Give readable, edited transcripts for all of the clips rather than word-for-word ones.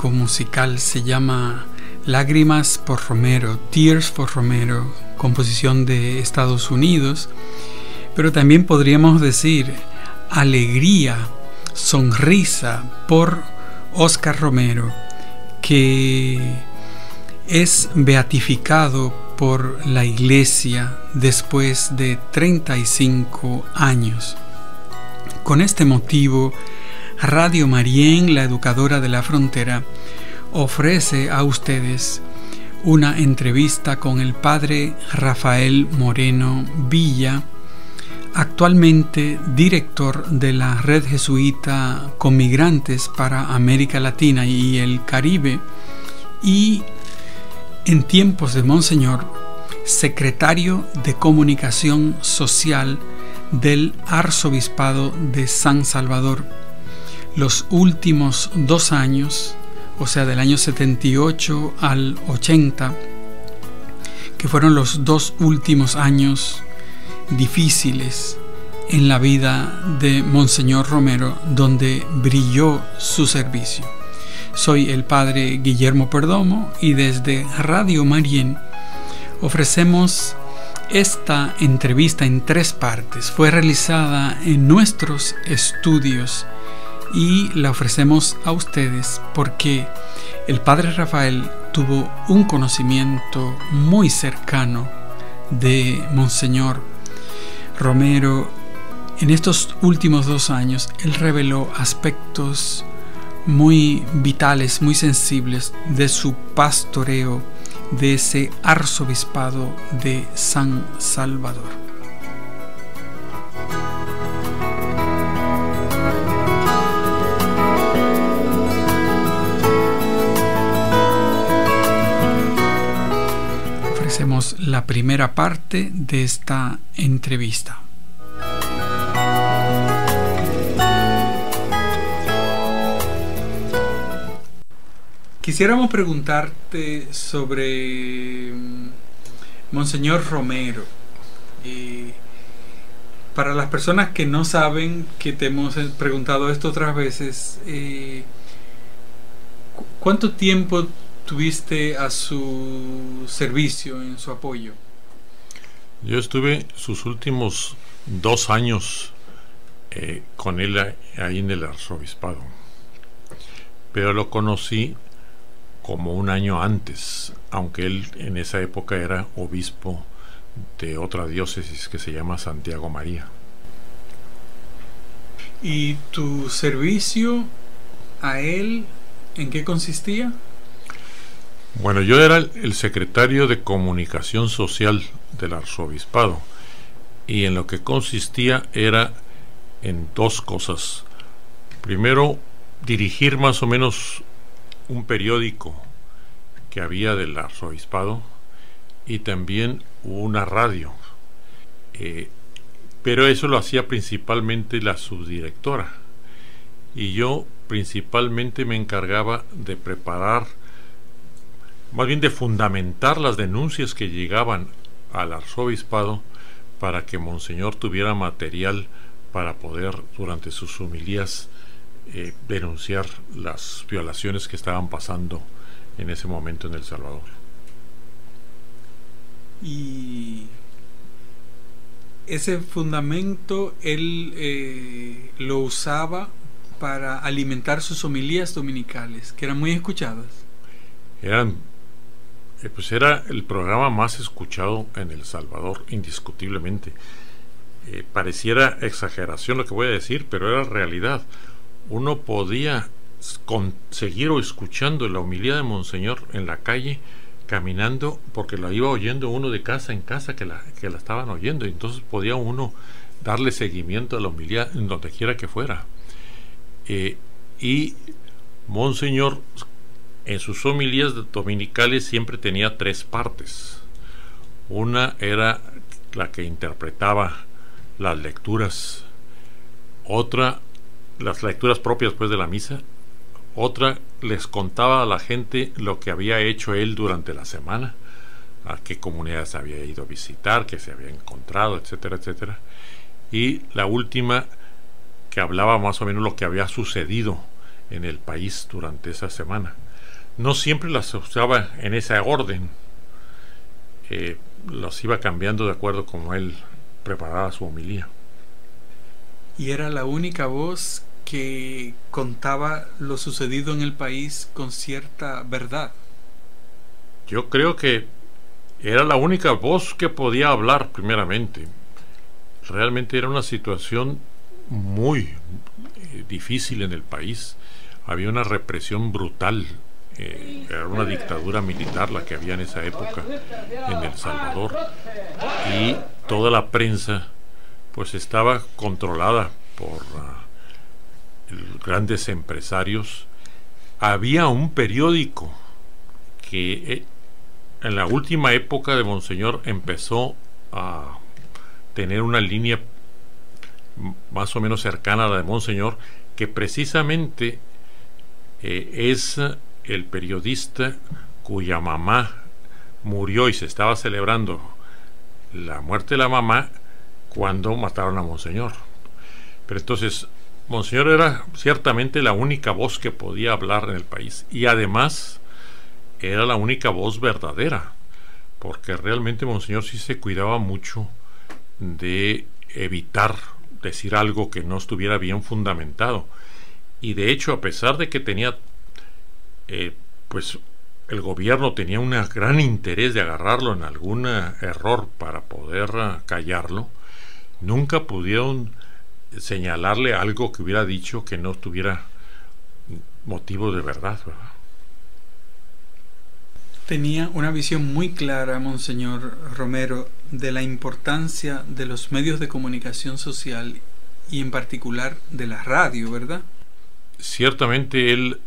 disco musical se llama Lágrimas por Romero, Tears for Romero, composición de Estados Unidos, pero también podríamos decir Alegría, Sonrisa por Oscar Romero, que es beatificado por la Iglesia después de 35 años. Con este motivo, Radio Marién, la educadora de la frontera, ofrece a ustedes una entrevista con el padre Rafael Moreno Villa, actualmente director de la Red Jesuita con Migrantes para América Latina y el Caribe, y en tiempos de Monseñor, secretario de Comunicación Social del Arzobispado de San Salvador. Los últimos 2 años, o sea, del año 78 al 80, que fueron los 2 últimos años difíciles en la vida de Monseñor Romero, donde brilló su servicio. Soy el padre Guillermo Perdomo y desde Radio Marién ofrecemos esta entrevista en 3 partes. Fue realizada en nuestros estudios y la ofrecemos a ustedes porque el padre Rafael tuvo un conocimiento muy cercano de Monseñor Romero. En estos últimos 2 años, él reveló aspectos muy vitales, muy sensibles de su pastoreo de ese arzobispado de San Salvador. Ofrecemos la primera parte de esta entrevista. Quisiéramos preguntarte sobre Monseñor Romero. Para las personas que no saben, que te hemos preguntado esto otras veces, ¿cuánto tiempo tuviste a su servicio, en su apoyo? Yo estuve sus últimos 2 años con él ahí en el arzobispado, pero lo conocí como 1 año antes, aunque él en esa época era obispo de otra diócesis que se llama Santiago María. ¿Y tu servicio a él en qué consistía? Bueno, yo era el secretario de Comunicación Social del arzobispado, y en lo que consistía era en 2 cosas. Primero, dirigir más o menos un periódico que había del arzobispado y también una radio, pero eso lo hacía principalmente la subdirectora, y yo principalmente me encargaba de preparar, más bien de fundamentar las denuncias que llegaban al arzobispado para que Monseñor tuviera material para poder durante sus homilías denunciar las violaciones que estaban pasando en ese momento en El Salvador. Y ese fundamento él lo usaba para alimentar sus homilías dominicales, que eran muy escuchadas. Pues era el programa más escuchado en El Salvador, indiscutiblemente. Pareciera exageración lo que voy a decir, pero era realidad. Uno podía seguir escuchando la homilía de Monseñor en la calle, caminando, porque la iba oyendo uno de casa en casa que la estaban oyendo, y entonces podía uno darle seguimiento a la homilía en donde quiera que fuera. Y Monseñor en sus homilías dominicales siempre tenía 3 partes. Una era la que interpretaba las lecturas, otra las lecturas propias pues de la misa, otra les contaba a la gente lo que había hecho él durante la semana, a qué comunidades había ido a visitar, qué se había encontrado, etcétera, etcétera, y la última que hablaba más o menos lo que había sucedido en el país durante esa semana. no siempre las usaba en esa orden, los iba cambiando de acuerdo como él preparaba su homilía. Y era la única voz que contaba lo sucedido en el país con cierta verdad. Yo creo que era la única voz que podía hablar primeramente. Realmente era una situación muy difícil en el país. Había una represión brutal. Era una dictadura militar la que había en esa época en El Salvador, y toda la prensa pues estaba controlada por grandes empresarios. Había un periódico que en la última época de Monseñor empezó a tener una línea más o menos cercana a la de Monseñor, que precisamente es el periodista cuya mamá murió, y se estaba celebrando la muerte de la mamá cuando mataron a Monseñor. Pero entonces Monseñor era ciertamente la única voz que podía hablar en el país, y además era la única voz verdadera, porque realmente Monseñor sí se cuidaba mucho de evitar decir algo que no estuviera bien fundamentado. Y de hecho, a pesar de que tenía pues el gobierno tenía un gran interés de agarrarlo en algún error para poder callarlo, nunca pudieron señalarle algo que hubiera dicho que no tuviera motivo de verdad, ¿verdad? Tenía una visión muy clara, Monseñor Romero, de la importancia de los medios de comunicación social y en particular de la radio, ¿verdad? Ciertamente él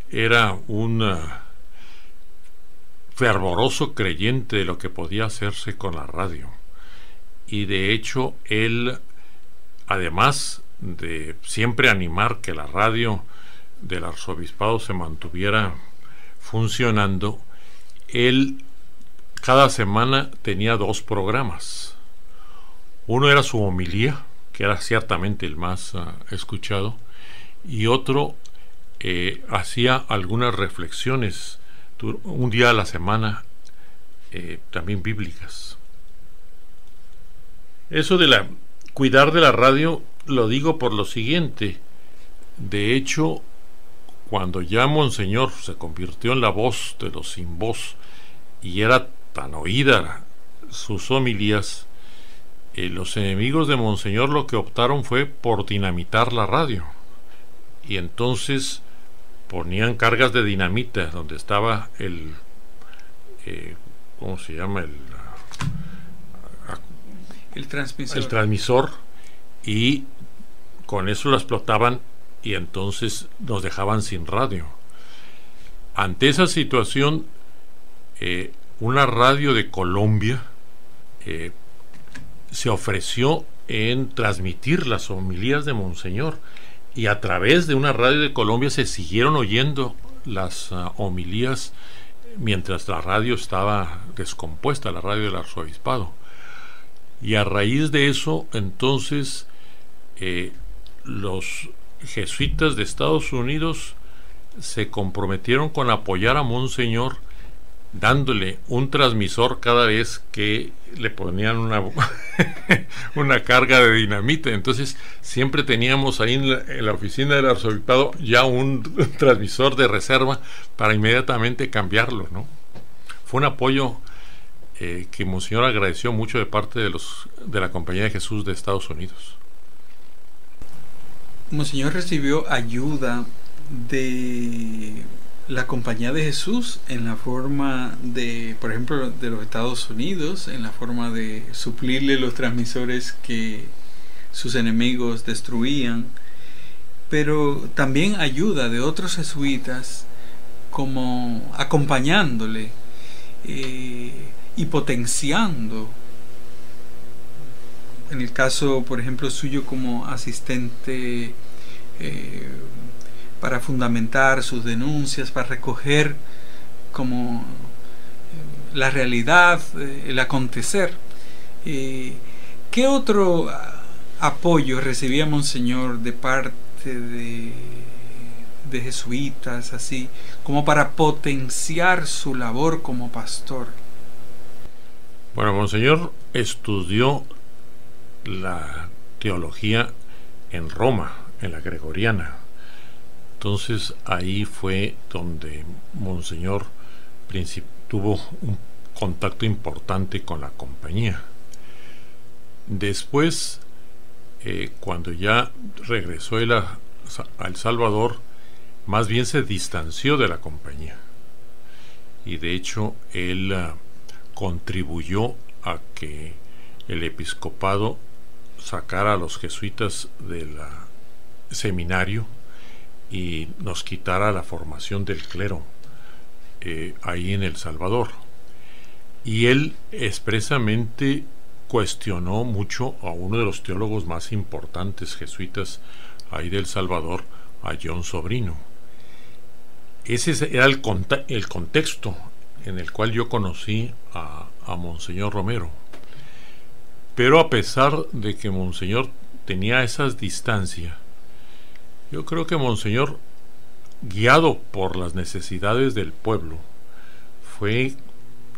era un fervoroso creyente de lo que podía hacerse con la radio, y de hecho él, además de siempre animar que la radio del arzobispado se mantuviera funcionando, él cada semana tenía 2 programas. Uno era su homilía, que era ciertamente el más escuchado, y otro hacía algunas reflexiones un día a la semana, también bíblicas. Eso de cuidar de la radio lo digo por lo siguiente. De hecho, cuando ya Monseñor se convirtió en la voz de los sin voz y era tan oída sus homilías, los enemigos de Monseñor lo que optaron fue por dinamitar la radio, y entonces ponían cargas de dinamita donde estaba el ¿cómo se llama? El transmisor. El transmisor, y con eso lo explotaban, y entonces nos dejaban sin radio. Ante esa situación, una radio de Colombia se ofreció en transmitir las homilías de Monseñor, y a través de una radio de Colombia se siguieron oyendo las homilías mientras la radio estaba descompuesta, la radio del arzobispado. Y a raíz de eso, entonces, los jesuitas de Estados Unidos se comprometieron con apoyar a Monseñor, dándole un transmisor cada vez que le ponían una carga de dinamita. Entonces siempre teníamos ahí en la oficina del arzobispado ya un transmisor de reserva para inmediatamente cambiarlo, ¿no? Fue un apoyo que Monseñor agradeció mucho de parte de la Compañía de Jesús de Estados Unidos. Monseñor recibió ayuda de la Compañía de Jesús en la forma de, por ejemplo, de los Estados Unidos, en la forma de suplirle los transmisores que sus enemigos destruían, pero también ayuda de otros jesuitas como acompañándole y potenciando. En el caso, por ejemplo, suyo como asistente para fundamentar sus denuncias, para recoger como la realidad, el acontecer. ¿Qué otro apoyo recibía Monseñor de parte de jesuitas, así, como para potenciar su labor como pastor? Bueno, Monseñor estudió la teología en Roma, en la Gregoriana. Entonces ahí fue donde Monseñor tuvo un contacto importante con la compañía. Después, cuando ya regresó él a El Salvador, más bien se distanció de la compañía, y de hecho él contribuyó a que el episcopado sacara a los jesuitas del seminario y nos quitara la formación del clero ahí en El Salvador. Y él expresamente cuestionó mucho a uno de los teólogos más importantes jesuitas ahí de El Salvador, a John Sobrino. Ese era el contexto en el cual yo conocí a Monseñor Romero. Pero a pesar de que Monseñor tenía esas distancias, yo creo que Monseñor, guiado por las necesidades del pueblo, fue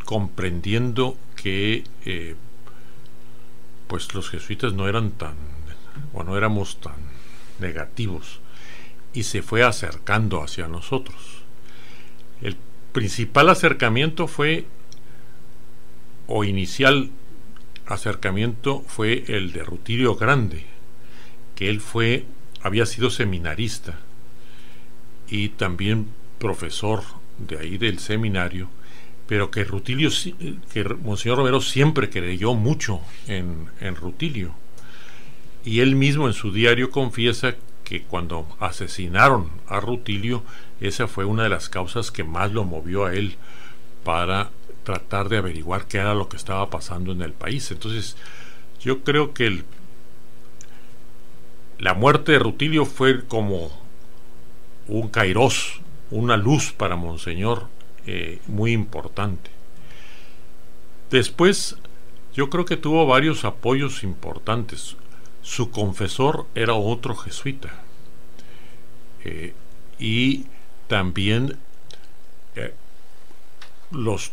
comprendiendo que pues los jesuitas no éramos tan negativos, y se fue acercando hacia nosotros. El principal acercamiento inicial acercamiento fue el de Rutilio Grande, que él había sido seminarista y también profesor de ahí del seminario, pero que Monseñor Romero siempre creyó mucho en Rutilio, y él mismo en su diario confiesa que cuando asesinaron a Rutilio, esa fue una de las causas que más lo movió a él para tratar de averiguar qué era lo que estaba pasando en el país. Entonces yo creo que la muerte de Rutilio fue como un kairos, una luz para Monseñor muy importante. Después yo creo que tuvo varios apoyos importantes. Su confesor era otro jesuita, y también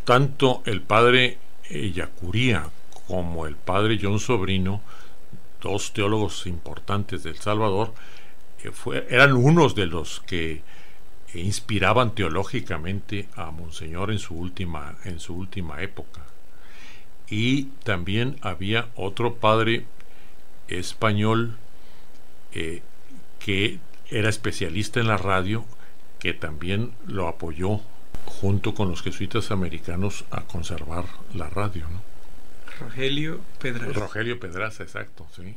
tanto el padre Yacuría como el padre John Sobrino, dos teólogos importantes de El Salvador, eran unos de los que inspiraban teológicamente a Monseñor en su última época. Y también había otro padre español que era especialista en la radio, que también lo apoyó junto con los jesuitas americanos a conservar la radio, ¿no? Rogelio Pedraza. Rogelio Pedraza, exacto, sí.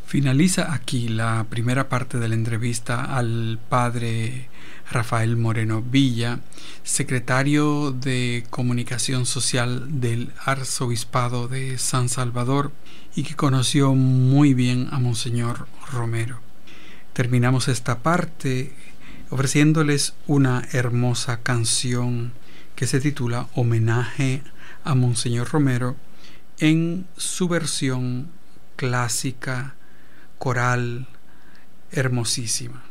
Finaliza aquí la primera parte de la entrevista al padre Rafael Moreno Villa, secretario de Comunicación Social del Arzobispado de San Salvador, y que conoció muy bien a Monseñor Romero. Terminamos esta parte ofreciéndoles una hermosa canción que se titula Homenaje a Monseñor Romero, en su versión clásica, coral, hermosísima.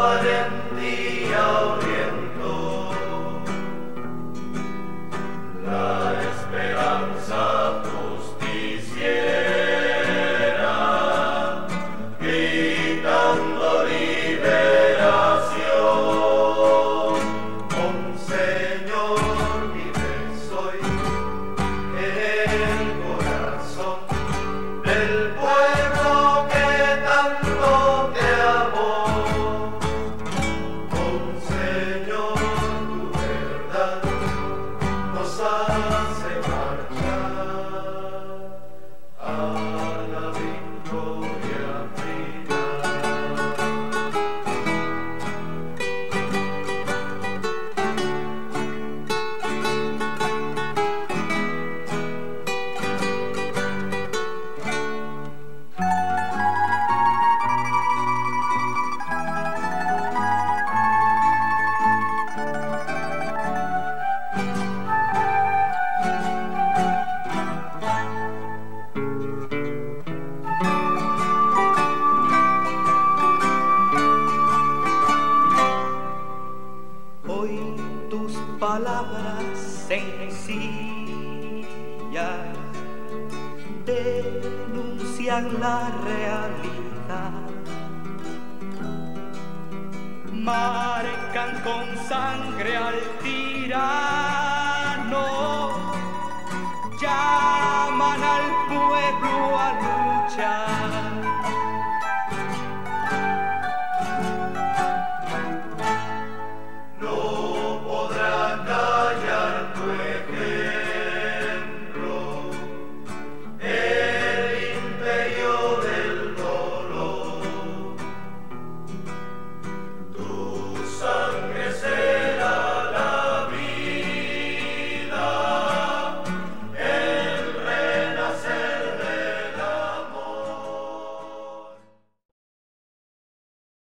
valentía orientó, la esperanza justiciera, gritando liberación. Monseñor, vive soy en el corazón del pueblo que tanto te amó. Monseñor, tu verdad nos hace marchar a la victoria final. Hoy tus palabras sencillas denuncian la realidad, marcan con sangre al tirar